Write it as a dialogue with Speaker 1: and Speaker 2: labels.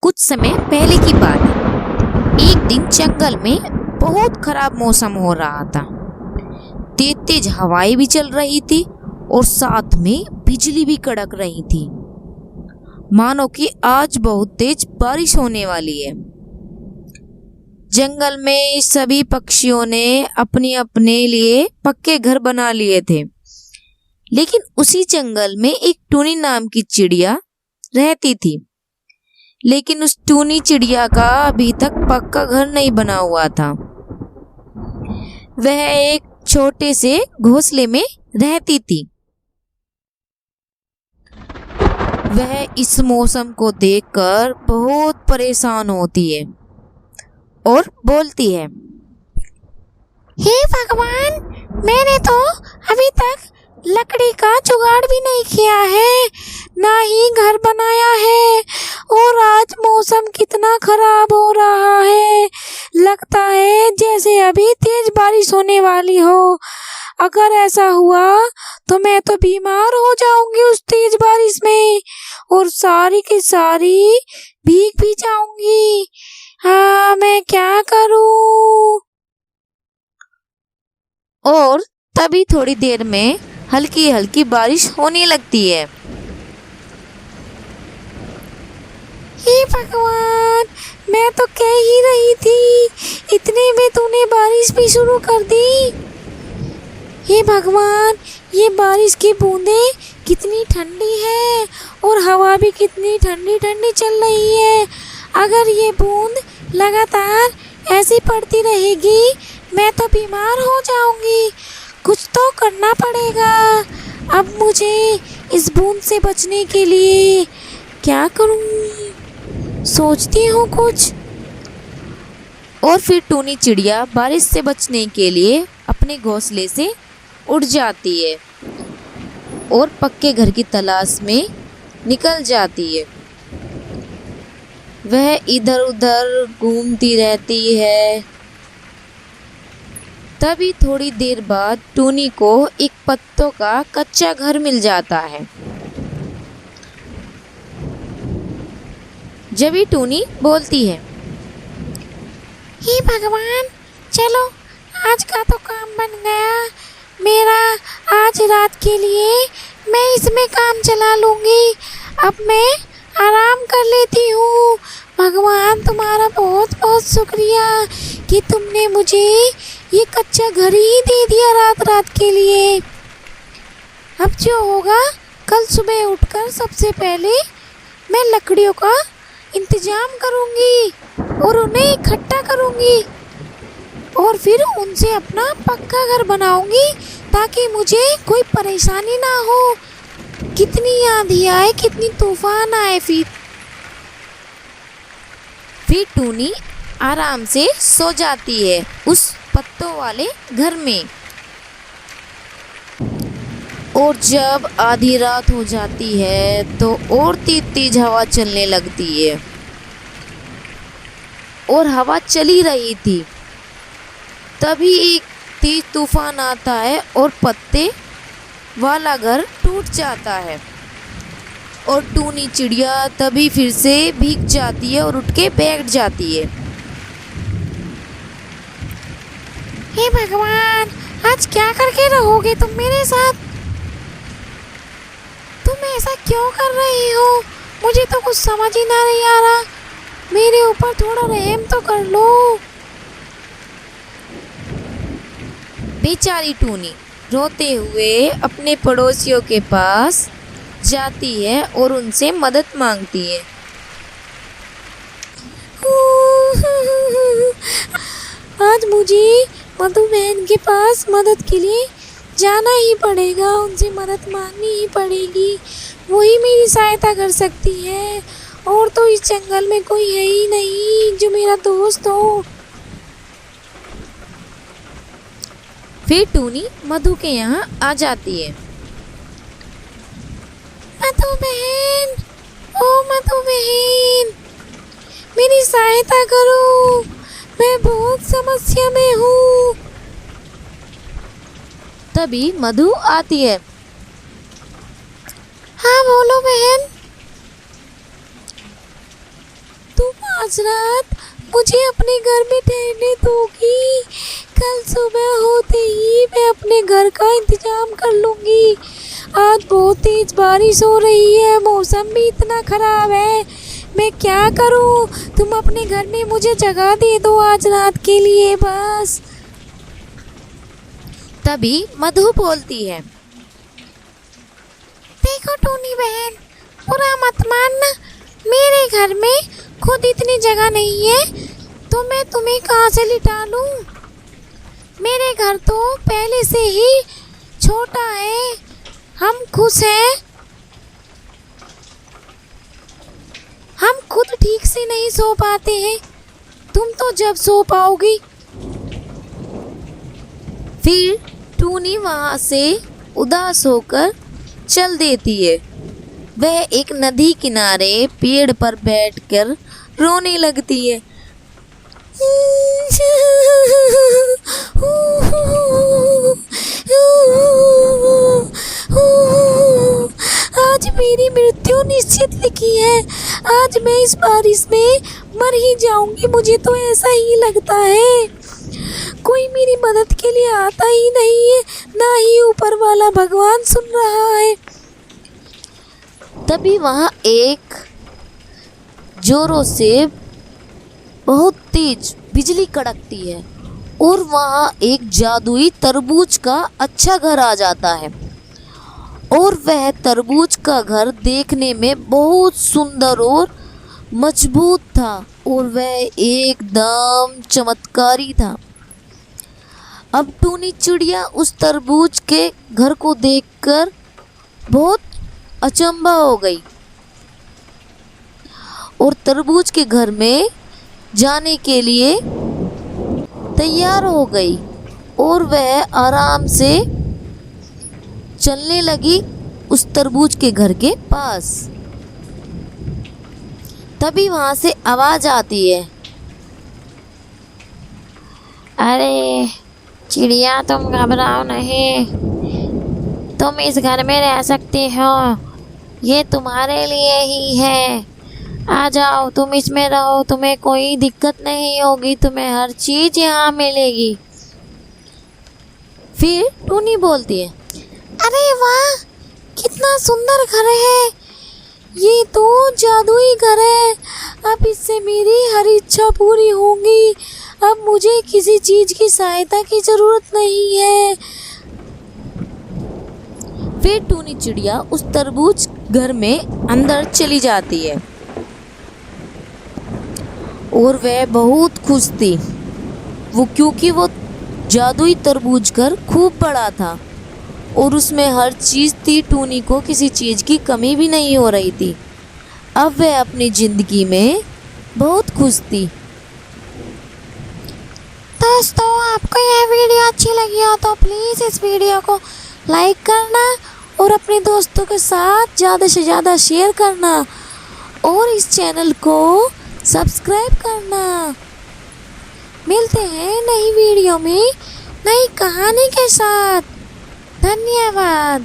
Speaker 1: कुछ समय पहले की बात है। एक दिन जंगल में बहुत खराब मौसम हो रहा था। तेज तेज हवाएं भी चल रही थी और साथ में बिजली भी कड़क रही थी, मानो कि आज बहुत तेज बारिश होने वाली है। जंगल में सभी पक्षियों ने अपने अपने लिए पक्के घर बना लिए थे, लेकिन उसी जंगल में एक टूनी नाम की चिड़िया रहती थी। लेकिन उस टूनी चिड़िया का अभी तक पक्का घर नहीं बना हुआ था। वह एक छोटे से घोंसले में रहती थी। वह इस मौसम को देखकर बहुत परेशान होती है और बोलती है,
Speaker 2: हे भगवान, मैंने तो अभी तक लकड़ी का जुगाड़ भी नहीं किया है, ना ही घर बनाया है, और आज मौसम कितना खराब हो रहा है। लगता है जैसे अभी तेज बारिश होने वाली हो। अगर ऐसा हुआ तो मैं तो बीमार हो जाऊंगी उस तेज बारिश में, और सारी की सारी भीग भी जाऊंगी। हाँ, मैं क्या करूं?
Speaker 1: और तभी थोड़ी देर में हल्की हल्की बारिश होने लगती है।
Speaker 2: हे भगवान, मैं तो कह ही रही थी, इतने में तूने बारिश भी शुरू कर दी। हे भगवान, ये बारिश की बूंदें कितनी ठंडी है और हवा भी कितनी ठंडी ठंडी चल रही है। अगर ये बूंद लगातार ऐसी पड़ती रहेगी, मैं तो बीमार हो जाऊंगी। कुछ तो करना पड़ेगा। अब मुझे इस बूंद से बचने के लिए क्या करूं? सोचती हूँ कुछ।
Speaker 1: और फिर टूनी चिड़िया बारिश से बचने के लिए अपने घोंसले से उड़ जाती है और पक्के घर की तलाश में निकल जाती है। वह इधर उधर घूमती रहती है। तभी थोड़ी देर बाद टूनी को एक पत्तों का कच्चा घर मिल जाता है। जब ही टूनी बोलती है,
Speaker 2: हे भगवान, चलो आज का तो काम बन गया मेरा। आज रात के लिए मैं इसमें काम चला लूँगी। अब मैं आराम कर लेती हूँ। भगवान, तुम्हारा बहुत बहुत शुक्रिया कि तुमने मुझे ये कच्चा घर ही दे दिया रात रात के लिए। अब जो होगा, कल सुबह उठकर सबसे पहले मैं लकड़ियों का इंतजाम करूँगी और उन्हें इकट्ठा करूँगी, और फिर उनसे अपना पक्का घर बनाऊँगी ताकि मुझे कोई परेशानी ना हो। कितनी आंधी आए, कितनी तूफान आए,
Speaker 1: फिर टूनी आराम से सो जाती है उस पत्तों वाले घर में। और जब आधी रात हो जाती है तो और तेज तेज हवा चलने लगती है। और हवा चली रही थी, तभी एक तेज तूफान आता है और पत्ते वाला घर टूट जाता है। और टूनी चिड़िया तभी फिर से भीग जाती है और उठ के बैठ जाती है।
Speaker 2: हे भगवान, आज क्या करके रहोगे तुम मेरे साथ? तुम ऐसा क्यों कर रही हो? मुझे तो कुछ समझ ही नहीं आ रहा। मेरे ऊपर थोड़ा रहम तो कर लो।
Speaker 1: बेचारी टूनी रोते हुए अपने पड़ोसियों के पास जाती है और उनसे मदद मांगती है।
Speaker 2: आज मुझे मधु बहन के पास मदद के लिए जाना ही पड़ेगा। उनसे मदद मांगनी ही पड़ेगी। वही मेरी सहायता कर सकती है, और तो इस जंगल में कोई है ही नहीं जो मेरा दोस्त हो।
Speaker 1: फिर टूनी मधु के यहाँ आ जाती है।
Speaker 2: मधु बहन, ओ मधु बहन, मेरी सहायता करो, मैं बहुत समस्या में हूँ।
Speaker 1: तभी मधु आती है।
Speaker 2: हाँ बोलो बहन। आज रात मुझे अपने घर में ठहरने दोगी? कल सुबह होते ही मैं अपने घर का इंतजाम कर लूँगी। आज बहुत तेज बारिश हो रही है, मौसम भी इतना ख़राब है, मैं क्या करूँ? तुम अपने घर में मुझे जगह दे दो आज रात के लिए बस।
Speaker 1: तभी मधु बोलती है,
Speaker 2: देखो टूनी बहन, बुरा मत मानना, मेरे घर में खुद इतनी जगह नहीं है तो मैं तुम्हें कहाँ से लिटा लूँ? मेरे घर तो पहले से ही छोटा है, हम खुश हैं, हम खुद ठीक से नहीं सो पाते हैं, तुम तो जब सो पाओगी।
Speaker 1: फिर टूनी वहाँ से उदास होकर चल देती है। वह एक नदी किनारे पेड़ पर बैठकर रोने लगती है।
Speaker 2: आज मेरी मृत्यु निश्चित लिखी है, आज मैं इस बारिश में मर ही जाऊंगी, मुझे तो ऐसा ही लगता है। कोई मेरी मदद के लिए आता ही नहीं है, ना ही ऊपर वाला भगवान सुन रहा है।
Speaker 1: तभी वहाँ एक जोरों से बहुत तेज बिजली कड़कती है और वहाँ एक जादुई तरबूज का अच्छा घर आ जाता है। और वह तरबूज का घर देखने में बहुत सुंदर और मजबूत था और वह एकदम चमत्कारी था। अब टूनी चिड़िया उस तरबूज के घर को देखकर बहुत अचंभा हो गई और तरबूज के घर में जाने के लिए तैयार हो गई और वह आराम से चलने लगी उस तरबूज के घर के पास। तभी वहां से आवाज आती है,
Speaker 2: अरे चिड़िया, तुम घबराओ नहीं, तुम इस घर में रह सकती हो, ये तुम्हारे लिए ही है, आ जाओ, तुम इसमें रहो, तुम्हें कोई दिक्कत नहीं होगी, तुम्हें हर चीज़ यहाँ मिलेगी।
Speaker 1: फिर टूनी बोलती है,
Speaker 2: अरे वाह, कितना सुंदर घर है, ये तो जादुई घर है, अब इससे मेरी हर इच्छा पूरी होगी, अब मुझे किसी चीज़ की सहायता की ज़रूरत नहीं है।
Speaker 1: फिर टूनी चिड़िया उस तरबूज घर में अंदर चली जाती है और वह बहुत खुश थी, क्योंकि वो जादुई तरबूज घर खूब बड़ा था और उसमें हर चीज़ थी, टूनी को किसी चीज़ की कमी भी नहीं हो रही थी। अब वह अपनी ज़िंदगी में बहुत खुश थी।
Speaker 2: दोस्तों, आपको यह वीडियो अच्छी लगी हो तो प्लीज़ इस वीडियो को लाइक करना और अपने दोस्तों के साथ ज़्यादा से ज़्यादा शेयर करना और इस चैनल को सब्सक्राइब करना। मिलते हैं नई वीडियो में नई कहानी के साथ। धन्यवाद।